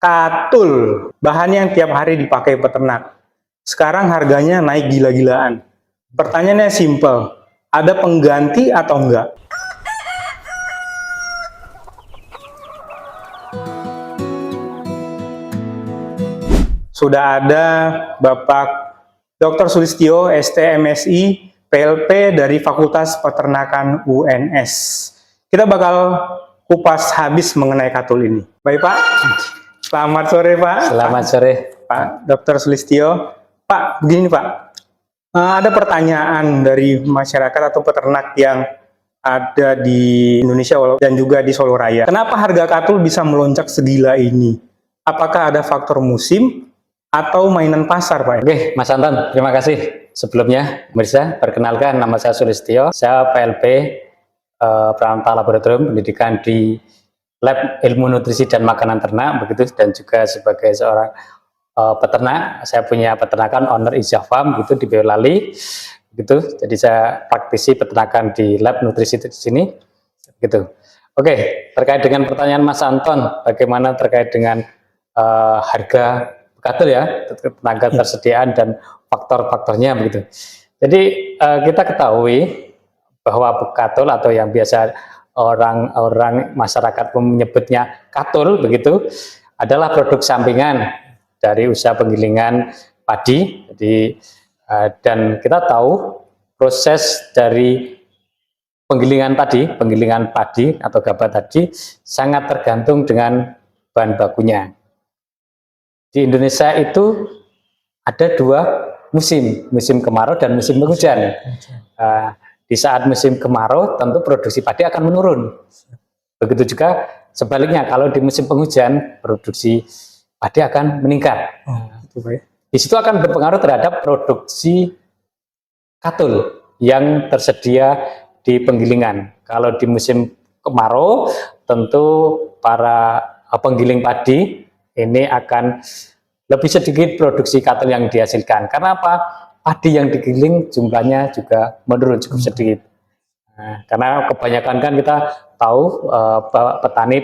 Katul, bahan yang tiap hari dipakai peternak. Sekarang harganya naik gila-gilaan. Pertanyaannya simpel, ada pengganti atau enggak? Sudah ada Bapak Dr. Sulistyo, ST.MSI, PLP dari Fakultas Peternakan UNS. Kita bakal kupas habis mengenai katul ini. Baik Pak, selamat sore Pak. Selamat sore Pak Dr. Sulistyo. Pak, begini Pak, ada pertanyaan dari masyarakat atau peternak yang ada di Indonesia dan juga di Solo Raya. Kenapa harga katul bisa melonjak segila ini? Apakah ada faktor musim atau mainan pasar, Pak? Oke, Mas Anton, terima kasih. Sebelumnya, pemirsa, perkenalkan nama saya Sulistyo. Saya PLP, Perawat Laboratorium Pendidikan di Lab Ilmu Nutrisi dan Makanan Ternak, begitu, dan juga sebagai seorang peternak. Saya punya peternakan owner Izah Farm, gitu, di Boyolali, gitu. Jadi saya praktisi peternakan di Lab Nutrisi di sini, gitu. Oke, terkait dengan pertanyaan Mas Anton, bagaimana terkait dengan harga katul ya, tenaga tersediaan dan faktor-faktornya begitu. Jadi kita ketahui bahwa katul atau yang biasa orang-orang masyarakat menyebutnya katul begitu adalah produk sampingan dari usaha penggilingan padi. Jadi dan kita tahu proses dari penggilingan padi atau gabah tadi sangat tergantung dengan bahan bakunya. Di Indonesia itu ada dua musim kemarau dan musim penghujan. Di saat musim kemarau tentu produksi padi akan menurun. Begitu juga sebaliknya, kalau di musim penghujan produksi padi akan meningkat. Di situ akan berpengaruh terhadap produksi katul yang tersedia di penggilingan. Kalau di musim kemarau tentu para penggiling padi ini akan lebih sedikit produksi katul yang dihasilkan. Karena apa? Padi yang digiling jumlahnya juga menurun cukup sedikit. Nah, karena kebanyakan kan kita tahu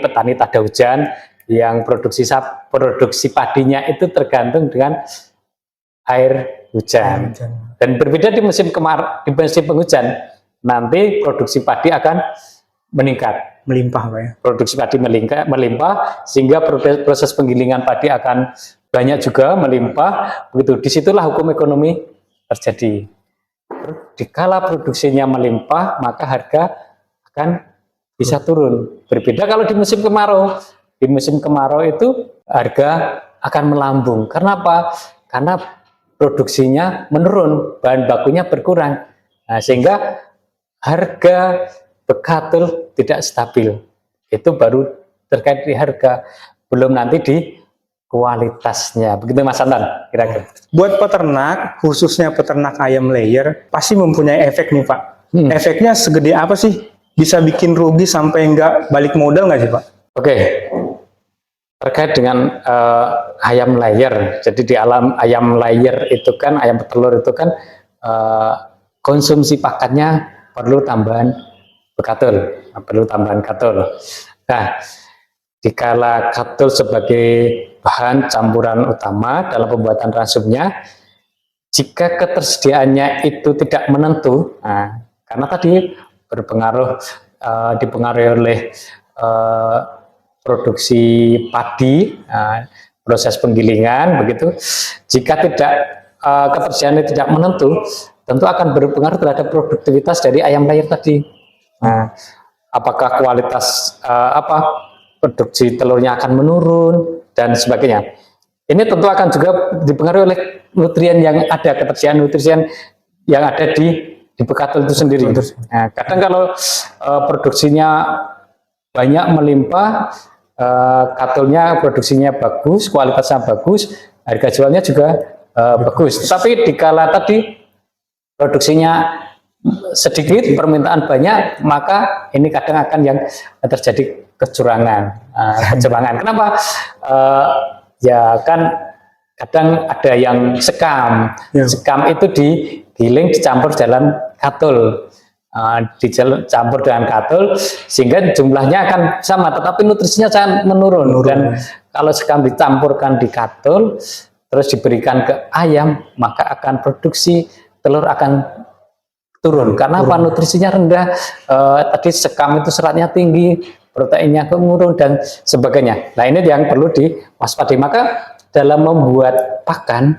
petani tak ada hujan yang produksi padinya itu tergantung dengan air hujan. Dan berbeda di musim penghujan, nanti produksi padi akan meningkat, melimpah Pak ya. Produksi padi melimpah sehingga proses penggilingan padi akan banyak juga melimpah. Begitu, disitulah hukum ekonomi terjadi. Dikala produksinya melimpah, maka harga akan bisa turun. Berbeda kalau di musim kemarau. Di musim kemarau itu harga akan melambung. Karena apa? Karena produksinya menurun, bahan bakunya berkurang. Nah, sehingga harga katul tidak stabil. Itu baru terkait di harga, belum nanti di kualitasnya. Begitu Mas Anton, kira-kira. Buat peternak, khususnya peternak ayam layer, pasti mempunyai efek nih Pak. Efeknya segede apa sih? Bisa bikin rugi sampai nggak balik modal nggak sih Pak? Oke, terkait dengan ayam layer. Jadi di alam ayam layer itu kan, ayam petelur itu kan konsumsi pakannya perlu tambahan katul, perlu tambahan katul. Nah, dikala katul sebagai bahan campuran utama dalam pembuatan ransumnya, jika ketersediaannya itu tidak menentu, karena tadi dipengaruhi oleh produksi padi, proses penggilingan begitu. Jika ketersediaannya tidak menentu, tentu akan berpengaruh terhadap produktivitas dari ayam layer tadi. Apakah kualitas produksi telurnya akan menurun dan sebagainya. Ini tentu akan juga dipengaruhi oleh nutrien yang ada, ketersediaan nutrien yang ada di katul itu sendiri. Nah, kadang kalau produksinya banyak melimpah, katulnya produksinya bagus, kualitasnya bagus, harga jualnya juga bagus. Tapi dikala tadi produksinya sedikit, permintaan banyak, maka ini kadang akan yang terjadi kecurangan. Kenapa? Ya kan kadang ada yang sekam. Sekam itu digiling dicampur dalam katul. Dicampur dengan katul sehingga jumlahnya akan sama, tetapi nutrisinya sangat menurun. Dan kalau sekam dicampurkan di katul terus diberikan ke ayam, maka akan produksi telur akan turun. Karena apa? Nutrisinya rendah. Tadi sekam itu seratnya tinggi, proteinnya menurun dan sebagainya. Nah, ini yang perlu diwaspadai. Maka dalam membuat pakan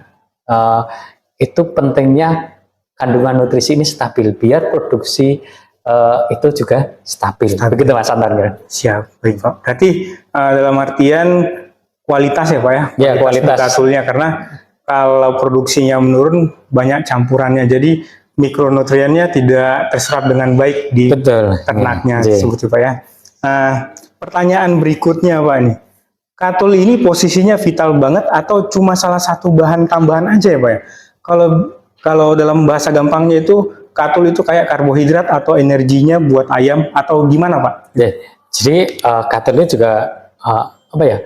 itu pentingnya kandungan nutrisi ini stabil biar produksi itu juga stabil. Begitu Mas Anton. Siap, baik Pak. Berarti dalam artian kualitas ya Pak ya? Ya, kualitas. Katulnya, karena kalau produksinya menurun banyak campurannya, jadi mikronutriennya tidak terserap dengan baik di ternaknya, seperti Pak ya. Pertanyaan berikutnya Pak ini, katul ini posisinya vital banget atau cuma salah satu bahan tambahan aja ya Pak ya? Kalau dalam bahasa gampangnya itu katul itu kayak karbohidrat atau energinya buat ayam atau gimana Pak? Ya, jadi katul ini juga apa ya?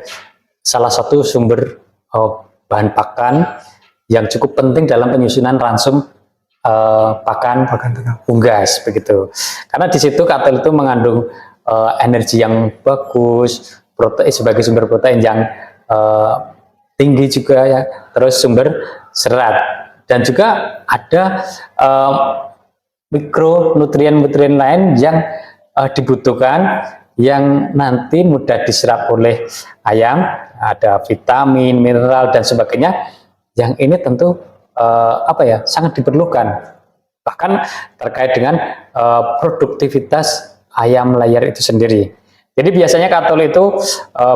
Salah satu sumber bahan pakan yang cukup penting dalam penyusunan ransum pakan unggas begitu. Karena di situ katul itu mengandung energi yang bagus, protein sebagai sumber protein yang tinggi juga ya, terus sumber serat dan juga ada mikronutrien-nutrien lain yang dibutuhkan yang nanti mudah diserap oleh ayam, ada vitamin, mineral dan sebagainya. Yang ini tentu sangat diperlukan. Bahkan terkait dengan produktivitas ayam layar itu sendiri. Jadi biasanya katul itu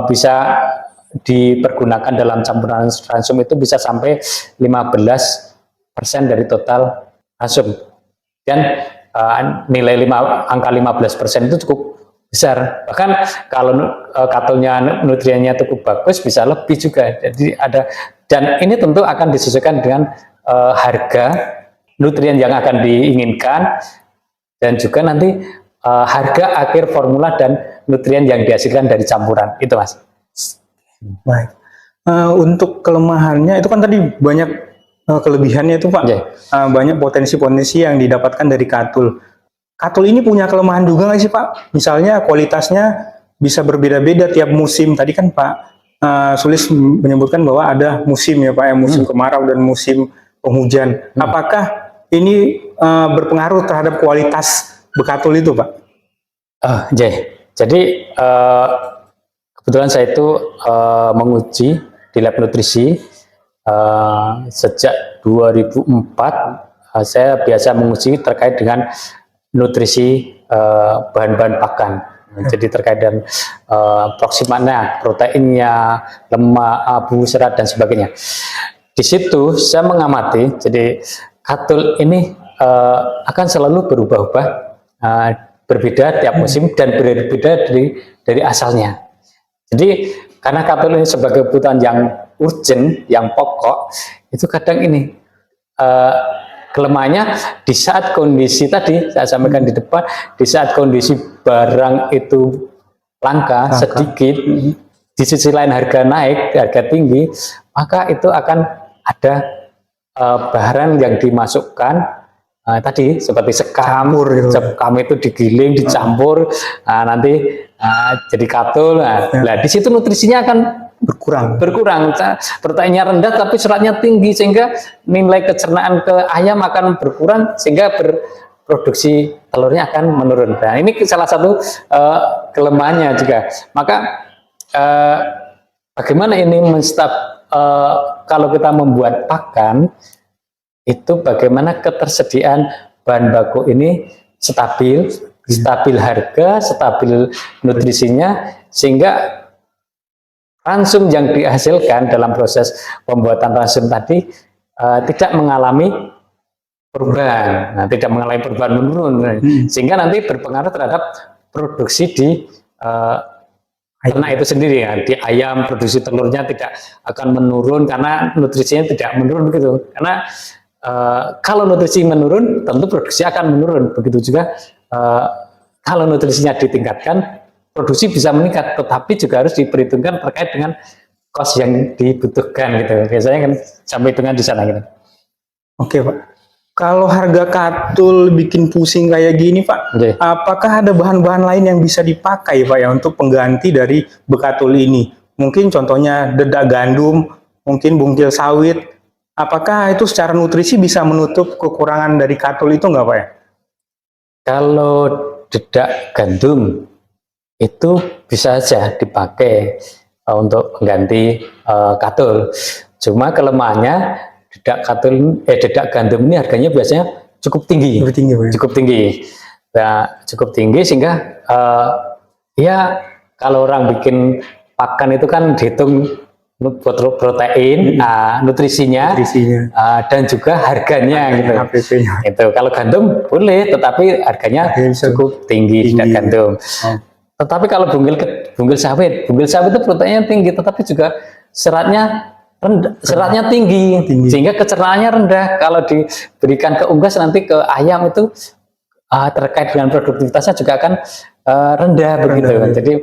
bisa dipergunakan dalam campuran ransum itu bisa sampai 15% dari total ransum. Dan nilai angka 15% itu cukup besar. Bahkan kalau katulnya nutriennya cukup bagus bisa lebih juga. Jadi ada, dan ini tentu akan disesuaikan dengan harga nutrien yang akan diinginkan dan juga nanti harga akhir formula dan nutrien yang dihasilkan dari campuran itu Mas. Baik. Untuk kelemahannya itu kan tadi banyak kelebihannya itu Pak. Banyak potensi-potensi yang didapatkan dari katul. Katul ini punya kelemahan juga nggak sih Pak? Misalnya kualitasnya bisa berbeda-beda tiap musim. Tadi kan Pak Sulis menyebutkan bahwa ada musim ya Pak, ya, musim kemarau dan musim penghujan. Apakah ini berpengaruh terhadap kualitas bekatul itu Pak? Jadi kebetulan saya itu menguji di lab nutrisi sejak 2004. Saya biasa menguji terkait dengan nutrisi bahan-bahan pakan. Jadi terkait dengan proksimannya, proteinnya, lemak, abu, serat dan sebagainya. Di situ saya mengamati, jadi katul ini akan selalu berubah-ubah, berbeda tiap musim dan berbeda dari asalnya. Jadi karena katul ini sebagai kebutuhan yang urgent, yang pokok, itu kadang ini kelemahannya di saat kondisi tadi saya sampaikan di depan, di saat kondisi barang itu langka sedikit, di sisi lain harga naik, harga tinggi, maka itu akan ada bahan yang dimasukkan tadi seperti sekam itu digiling, dicampur, nanti jadi katul. Nah, di situ nutrisinya akan berkurang. Proteinnya rendah tapi seratnya tinggi sehingga nilai kecernaan ke ayam akan berkurang sehingga produksi telurnya akan menurun. Nah, ini salah satu kelemahannya juga. Maka bagaimana ini kalau kita membuat pakan itu bagaimana ketersediaan bahan baku ini stabil harga, stabil nutrisinya, sehingga ransum yang dihasilkan dalam proses pembuatan ransum tadi tidak mengalami perubahan, tidak mengalami perubahan menurun, sehingga nanti berpengaruh terhadap produksi di ternak itu sendiri ya. Di ayam produksi telurnya tidak akan menurun karena nutrisinya tidak menurun begitu. Karena kalau nutrisi menurun, tentu produksi akan menurun. Begitu juga kalau nutrisinya ditingkatkan, produksi bisa meningkat, tetapi juga harus diperhitungkan terkait dengan cost yang dibutuhkan gitu. Biasanya kan sampai hitungan di sana gitu. Oke Pak. Kalau harga katul bikin pusing kayak gini Pak, apakah ada bahan-bahan lain yang bisa dipakai Pak ya untuk pengganti dari bekatul ini? mungkin contohnya dedak gandum, mungkin bungkil sawit. Apakah itu secara nutrisi bisa menutup kekurangan dari katul itu nggak Pak ya? Kalau dedak gandum itu bisa saja dipakai untuk mengganti katul. Cuma kelemahannya dedak gandum ini harganya biasanya cukup tinggi. Lebih tinggi Pak ya? Cukup tinggi. Nah, cukup tinggi sehingga ya kalau orang bikin pakan itu kan dihitung protein, nutrisinya, dan juga harganya gitu. HPP-nya. Itu kalau gandum boleh, tetapi harganya cukup tinggi dedak gandum. Tetapi kalau bungkil sawit itu proteinnya tinggi, tetapi juga seratnya tinggi, sehingga kecernaannya rendah. Kalau diberikan ke unggas nanti ke ayam itu terkait dengan produktivitasnya juga akan rendah begitu. Jadi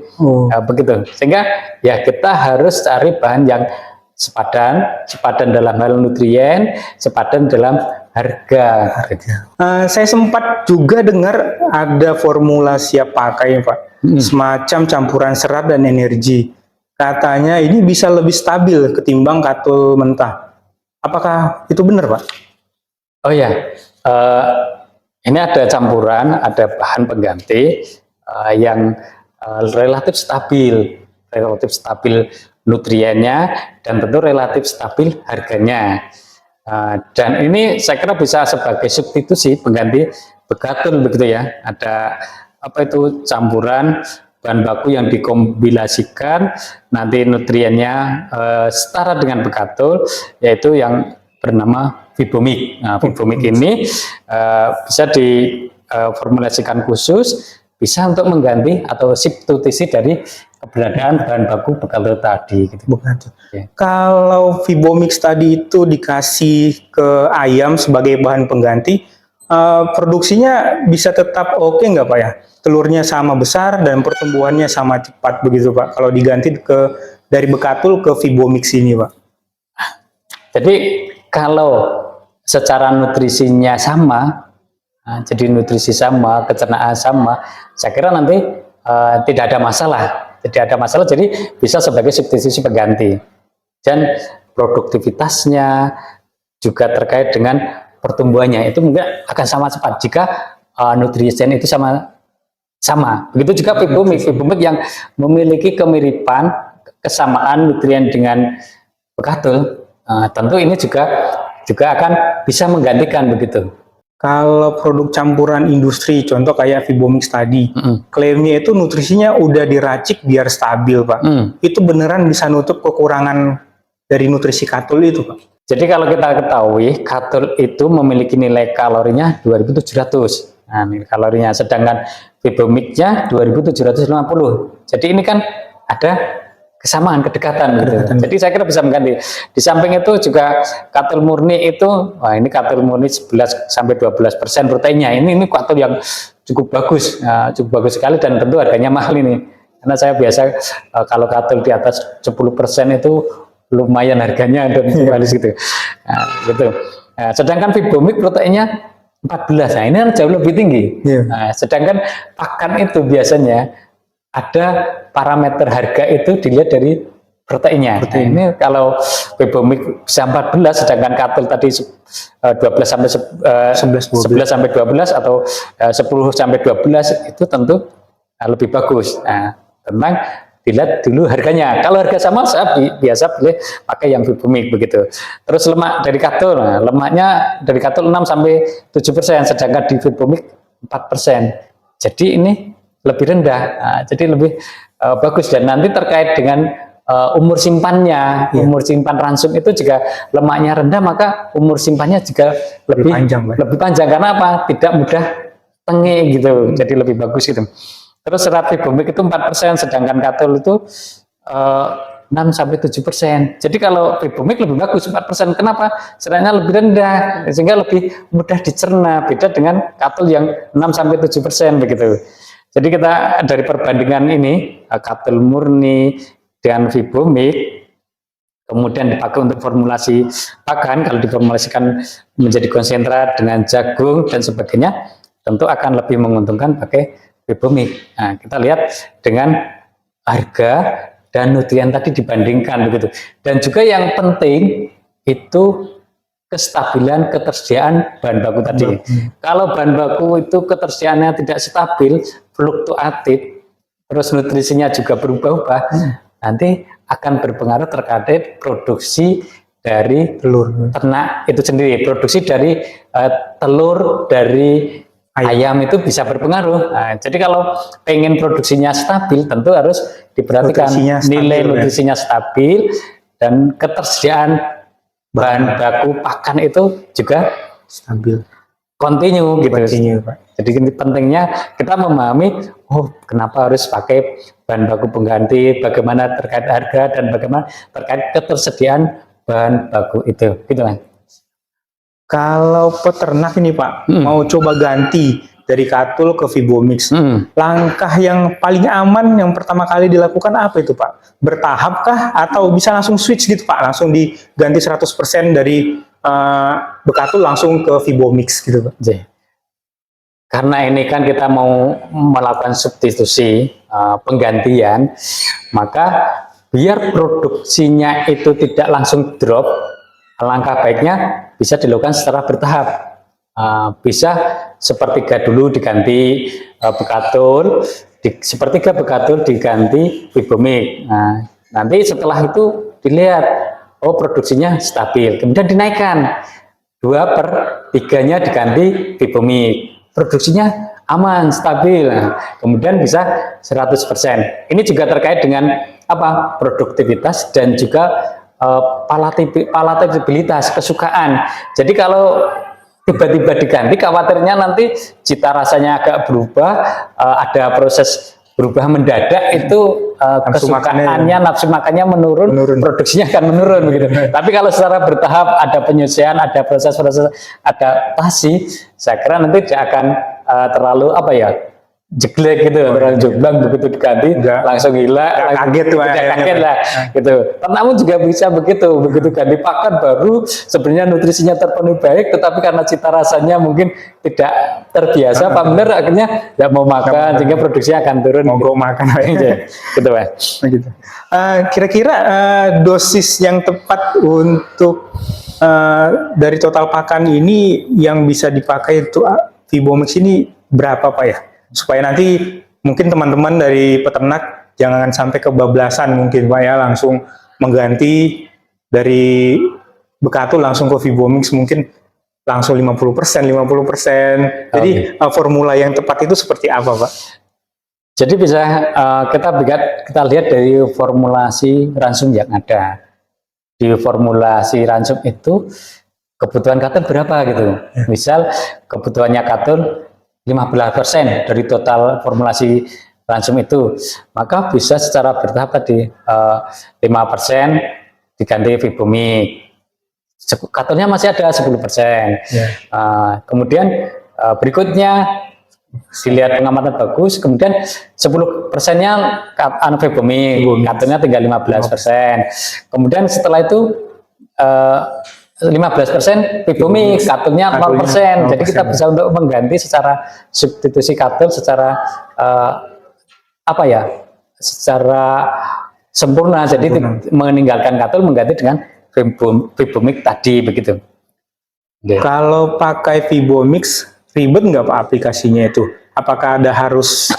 begitu. Sehingga ya kita harus cari bahan yang sepadan dalam hal nutrien, sepadan dalam harga. Saya sempat juga dengar ada formula siap pakai Pak, semacam campuran serat dan energi. Katanya ini bisa lebih stabil ketimbang katul mentah. Apakah itu benar Pak? Oh ya. Ini ada campuran, ada bahan pengganti yang relatif stabil nutriennya dan tentu relatif stabil harganya. Dan ini saya kira bisa sebagai substitusi pengganti bekatul begitu ya. Ada apa itu campuran bahan baku yang dikombinasikan, nanti nutriennya setara dengan bekatul, yaitu yang bernama Fibomik. Nah, Fibomik ini bisa diformulasikan khusus, bisa untuk mengganti atau substitusi dari keberadaan bahan baku bekatul tadi. Gitu. Ya. Kalau Fibomik tadi itu dikasih ke ayam sebagai bahan pengganti, produksinya bisa tetap oke nggak Pak ya? Telurnya sama besar dan pertumbuhannya sama cepat begitu Pak. Kalau diganti dari bekatul ke Fibomik ini Pak. Jadi kalau secara nutrisinya sama, jadi nutrisi sama, kecernaan sama, saya kira nanti tidak ada masalah. Jadi bisa sebagai substitusi pengganti. Dan produktivitasnya juga terkait dengan pertumbuhannya itu mungkin akan sama cepat jika nutrisen itu sama. Begitu juga Fibomik yang memiliki kemiripan, kesamaan nutrien dengan bekatul, tentu ini juga akan bisa menggantikan begitu. Kalau produk campuran industri, contoh kayak Fibomik tadi, klaimnya itu nutrisinya udah diracik biar stabil Pak. Itu beneran bisa nutup kekurangan dari nutrisi katul itu Pak? Jadi kalau kita ketahui, katul itu memiliki nilai kalorinya 2700. Nah, nilai kalorinya, sedangkan Fibomiknya 2750. Jadi ini kan ada kesamaan, kedekatan gitu. Jadi saya kira bisa mengganti. Di samping itu juga katul murni itu, ini katul murni 11-12% proteinnya. Ini katul yang cukup bagus, cukup bagus sekali dan tentu harganya mahal ini. Karena saya biasa kalau katul di atas 10% itu lumayan harganya dan bagus gitu. Gitu. Sedangkan Fibomik proteinnya 14, nah ini kan jauh lebih tinggi. Sedangkan pakan itu biasanya ada parameter harga itu dilihat dari proteinnya. Nah, ini kalau Fibomik bisa 14, sedangkan katul tadi 12 sampai 11 sampai 12 atau 10 sampai 12 itu tentu lebih bagus. Nah, tentang dilihat dulu harganya. Kalau harga sama, saya biasa boleh pakai yang Fibomik begitu. Terus lemak dari katul, lemaknya dari katul 6 sampai 7%, sedangkan di Fibomik 4%. Jadi ini lebih rendah, jadi lebih bagus. Dan nanti terkait dengan umur simpannya, umur simpan ransum itu juga lemaknya rendah, maka umur simpannya juga lebih panjang. Karena apa? Tidak mudah tengik gitu, jadi lebih bagus gitu. Terus serat Fibomik itu 4%, sedangkan katul itu 6-7%. Jadi kalau Fibomik lebih bagus 4%. Kenapa? Seratnya lebih rendah, sehingga lebih mudah dicerna. Beda dengan katul yang 6-7% begitu. Jadi kita dari perbandingan ini, katul murni dengan Fibomik, kemudian dipakai untuk formulasi pakan, kalau diformulasikan menjadi konsentrat dengan jagung dan sebagainya, tentu akan lebih menguntungkan pakai Fibomik. Nah, kita lihat dengan harga dan nutrien tadi dibandingkan begitu. Dan juga yang penting itu kestabilan ketersediaan bahan baku tadi. Kalau bahan baku itu ketersediaannya tidak stabil, fluktuatif, terus nutrisinya juga berubah-ubah, nanti akan berpengaruh terkait produksi dari Telur. ternak itu sendiri. Produksi dari telur dari ayam itu bisa berpengaruh. Nah, jadi kalau pengen produksinya stabil, tentu harus diperhatikan Nutrisinya stabil, nilai nutrisinya stabil dan ketersediaan bahan baku pakan itu juga Stabil. continue gitu. Continue, Pak. Jadi ini pentingnya kita memahami, oh kenapa harus pakai bahan baku pengganti, bagaimana terkait harga dan bagaimana terkait ketersediaan bahan baku itu, gitu kan. Kalau peternak ini Pak, mau coba ganti dari Katul ke Vibomix, langkah yang paling aman yang pertama kali dilakukan apa itu Pak? Bertahapkah atau bisa langsung switch gitu Pak? Langsung diganti 100% dari Bekatul langsung ke Vibomix gitu Pak? Jadi, karena ini kan kita mau melakukan substitusi penggantian, maka biar produksinya itu tidak langsung drop, langkah baiknya bisa dilakukan secara bertahap. Bisa sepertiga dulu diganti Bekatul, sepertiga Bekatul diganti Vibomix. Nah, nanti setelah itu dilihat, oh produksinya stabil, kemudian dinaikkan 2/3-nya diganti Vibomix, produksinya aman, stabil. Nah, kemudian bisa 100%. Ini juga terkait dengan apa? Produktivitas dan juga palatabilitas, kesukaan. Jadi kalau tiba-tiba diganti, khawatirnya nanti cita rasanya agak berubah, ada proses berubah mendadak, itu kesukaannya, nafsu makannya menurun, produksinya akan menurun begitu. Tapi kalau secara bertahap, ada penyesuaian, ada proses-proses adaptasi, saya kira nanti tidak akan terlalu apa ya, jeglek gitu, terlalu jomblang begitu diganti langsung hilang, kaget tuh, kaget lah gitu. Namun juga bisa begitu ganti pakan baru sebenarnya nutrisinya terpenuhi baik, tetapi karena cita rasanya mungkin tidak terbiasa, familiar, akhirnya tidak mau makan, sehingga produksinya akan turun. Mogok makan gitu Pak. Gitu. Kira-kira dosis yang tepat untuk dari total pakan ini yang bisa dipakai untuk Vibomix ini berapa Pak ya? Supaya nanti mungkin teman-teman dari peternak jangan sampai kebablasan mungkin Pak ya, langsung mengganti dari Bekatul langsung ke Vibomix, mungkin langsung 50%. Jadi formula yang tepat itu seperti apa Pak? Jadi bisa kita lihat dari formulasi ransum yang ada. Di formulasi ransum itu kebutuhan Katul berapa gitu. Misal kebutuhannya Katul 15% dari total formulasi ransum itu, maka bisa secara bertahap tadi 5% diganti Vibomix, Katulnya masih ada 10%. Kemudian berikutnya dilihat pengamatan bagus, kemudian 10%-nya Vibomix, Katulnya tinggal 15%. Kemudian setelah itu 15% Vibomix, Katulnya 0%. Jadi kita bisa untuk mengganti secara substitusi Katul secara apa ya? Secara sempurna. Jadi meninggalkan Katul mengganti dengan Vibomix tadi begitu. Kalau pakai Vibomix ribet nggak Pak aplikasinya itu? Apakah harus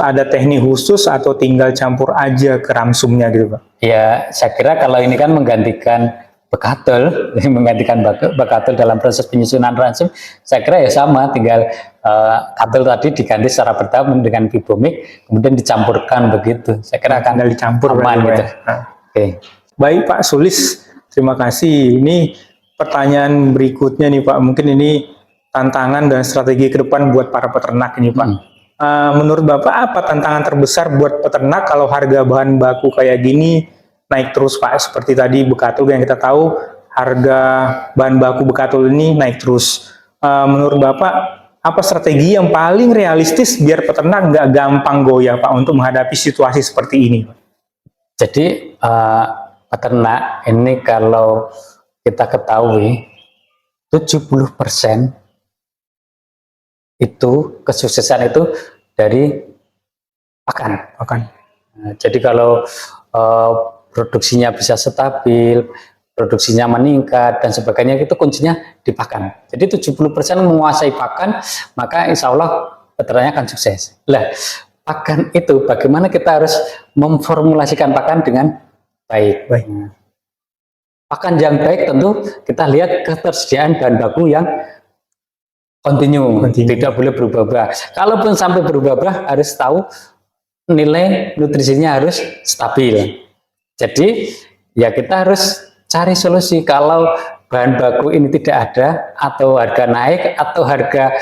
ada teknik khusus atau tinggal campur aja ke ransumnya gitu Pak? Ya, saya kira kalau ini kan menggantikan Bekatul, menggantikan Bekatul dalam proses penyusunan ransum, saya kira ya sama, tinggal Katul tadi diganti secara bertahap dengan Vibomix, kemudian dicampurkan begitu. Saya kira akan dicampur aman gitu. Oke. Baik Pak Sulis, terima kasih. Ini pertanyaan berikutnya nih Pak, mungkin ini tantangan dan strategi ke depan buat para peternak ini Pak. Menurut Bapak apa tantangan terbesar buat peternak kalau harga bahan baku kayak gini naik terus Pak? Seperti tadi Bekatul yang kita tahu harga bahan baku Bekatul ini naik terus. Menurut Bapak apa strategi yang paling realistis biar peternak nggak gampang goyah Pak untuk menghadapi situasi seperti ini Pak? Jadi peternak ini kalau kita ketahui 70% itu kesuksesan itu dari pakan. Nah, jadi kalau produksinya bisa stabil, produksinya meningkat dan sebagainya, itu kuncinya di pakan. Jadi 70% menguasai pakan, maka insya Allah peternaknya akan sukses. Lah, pakan itu bagaimana kita harus memformulasikan pakan dengan baik. Baik. Pakan yang baik tentu kita lihat ketersediaan bahan baku yang kontinu, tidak boleh berubah-ubah. Kalaupun sampai berubah-ubah, harus tahu nilai nutrisinya harus stabil. Jadi ya kita harus cari solusi. Kalau bahan baku ini tidak ada, atau harga naik, atau harga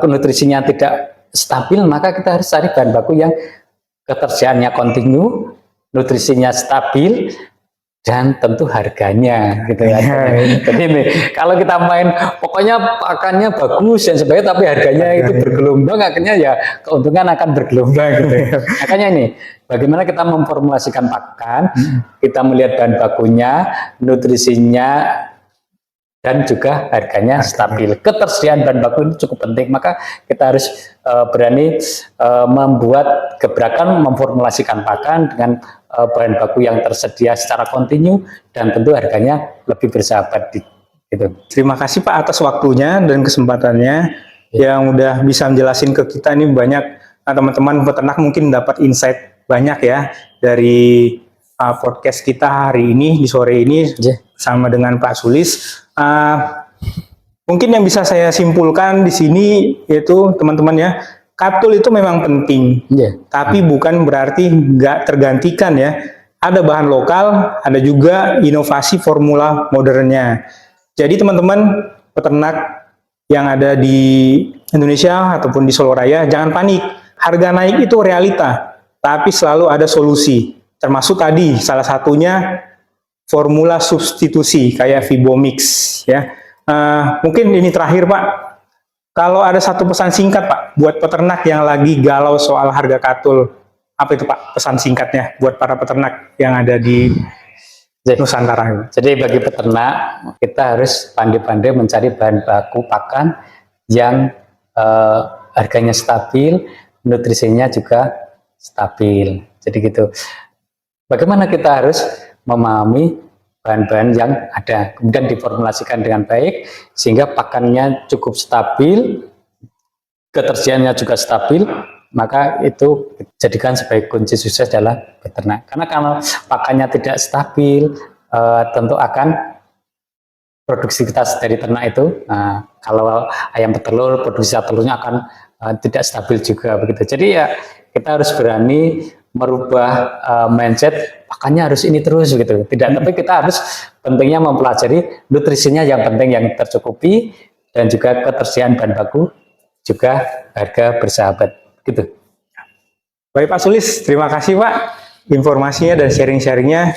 nutrisinya tidak stabil, maka kita harus cari bahan baku yang ketersediaannya kontinu, nutrisinya stabil, dan tentu harganya gitu ya. Jadi ini kalau kita main pokoknya pakannya bagus dan sebagainya tapi harganya itu bergelombang, akhirnya ya keuntungan akan bergelombang gitu. Makanya ini bagaimana kita memformulasikan pakan, kita melihat bahan bakunya, nutrisinya, dan juga harganya stabil. Ketersediaan bahan baku ini cukup penting, maka kita harus berani membuat gebrakan, memformulasikan pakan dengan bahan baku yang tersedia secara kontinu dan tentu harganya lebih bersahabat gitu. Terima kasih Pak atas waktunya dan kesempatannya yang udah bisa menjelasin ke kita ini banyak. Teman-teman peternak mungkin dapat insight banyak ya dari podcast kita hari ini di sore ini sama dengan Pak Sulis. Mungkin yang bisa saya simpulkan di sini yaitu teman-teman ya, katul itu memang penting, tapi bukan berarti nggak tergantikan ya. Ada bahan lokal, ada juga inovasi formula modernnya. Jadi teman-teman peternak yang ada di Indonesia ataupun di Solo Raya, jangan panik. Harga naik itu realita, tapi selalu ada solusi. Termasuk tadi salah satunya formula substitusi kayak Vibomix ya. Mungkin ini terakhir Pak, kalau ada satu pesan singkat Pak buat peternak yang lagi galau soal harga katul, apa itu Pak pesan singkatnya buat para peternak yang ada di Nusantara? Jadi bagi peternak kita harus pandai-pandai mencari bahan baku pakan yang harganya stabil, nutrisinya juga stabil. Jadi gitu. Bagaimana kita harus memahami bahan-bahan yang ada, kemudian diformulasikan dengan baik sehingga pakannya cukup stabil, ketersediaannya juga stabil, maka itu jadikan sebagai kunci sukses dalam beternak. Karena kalau pakannya tidak stabil, tentu akan produktivitas dari ternak itu, kalau ayam petelur, produksi telurnya akan tidak stabil juga begitu. Jadi ya kita harus berani merubah mindset pakannya harus ini terus gitu. Tidak, tapi kita harus pentingnya mempelajari nutrisinya yang penting, yang tercukupi, dan juga ketersediaan bahan baku, juga harga bersahabat gitu. Baik Pak Sulis, terima kasih Pak informasinya dan sharing-sharingnya.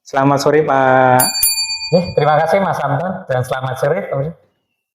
Selamat sore Pak. Terima kasih Mas Anton dan selamat sore.